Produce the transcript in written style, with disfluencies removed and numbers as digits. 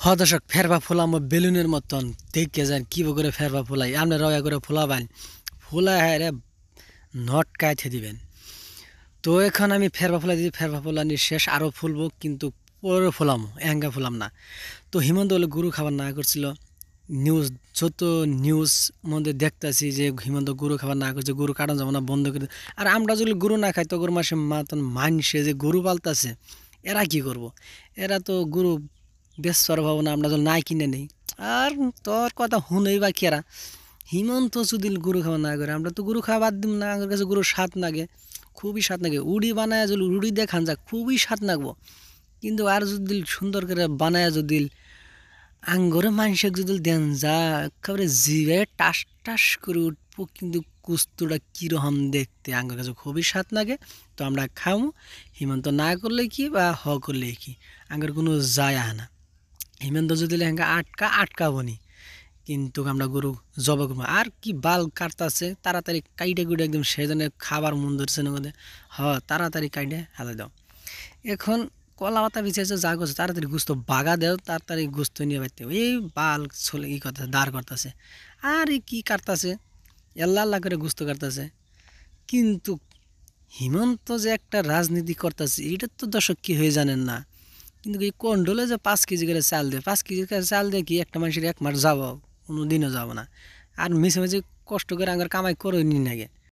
দর্শক ফেরবা ফোলামো বেলুনের মতন দেখে যান কি করে ফেরবা ফোলাই আপনি রয়া করে ফোলাবেন ফোলা হ্যাঁ রে নট কাইতে দিবেন। তো এখন আমি ফেরবা ফোলা দিই, ফেরবা ফোলানি শেষ আরও ফুলবো কিন্তু পরে ফোলামো এঙ্গা ফুলাম না। তো হিমন্ত বলে গরু খাবার না করছিল, নিউজ যত নিউজ মধ্যে দেখতেছি যে হিমন্ত গরু খাবার না করছে, গরু কাটানো যাবো না বন্ধ করে। আর আমরা যদি গরু না খাই তো গরু মাসে মাতন মানসে যে গরু পালতাছে এরা কি করব, এরা তো গরু বেচবার ভাবো না, আমরা তো নাই কিনে নেই। আর তোর কথা শুনেই বা কেরা, হিমন্ত যদি গরু খাওয়া না করে আমরা তো গরু খাওয়া বাদ দিম না। আমার কাছে গরুর স্বাদ লাগে, খুবই স্বাদ লাগে। উড়ি বানায় যদি উড়ি দিয়ে খান যাক খুবই স্বাদ লাগবো, কিন্তু আর যদি সুন্দর করে বানায় যদি আঙ্গরে মানুষে যদি দেন যা একেবারে জিভে টাস টাস করে উঠবো, কিন্তু কুস্তুটা কীরকম দেখতে আঙ্গর কাছে খুবই স্বাদ লাগে। তো আমরা খামু, হিমন্ত না করলে কি বা হ করলে কি আঙ্গর কোনো যায় আহ না। হিমন্ত যদি লেহেঙ্গা আটকাবো নি, কিন্তু আমরা গরু জবা করবো। আর কি বাল কাটতাছে তাড়াতাড়ি কাইটে কুইটে একদম সেজনে খাবার মন ধরছে না মধ্যে। তাড়াতাড়ি কাইটে হাতে দাও। এখন কলা পাতা বিছাইছে যা করছে তাড়াতাড়ি গুস্ত বাগা দেও, তাড়াতাড়ি গুস্ত নিয়ে বাইতে এই বাল চলে ই করতেছে দাঁড় করতেছে। আর কি কাটতাছে আল্লাহ আল্লাহ করে গুস্ত কাটতেছে। কিন্তু হিমন্ত যে একটা রাজনীতি করতেছে এটা তো দর্শক কি হয়ে জানেন না। কিন্তু এই কন্ডলে যে 5 কেজি করে চাল দেয়, 5 কেজি করে চাল দিয়ে কি একটা মানুষের 1 মাস যাবো? কোনো দিনও যাবো না। আর মিছে মিছে কষ্ট করে আঙ্গার কামাই করে নি নাগে।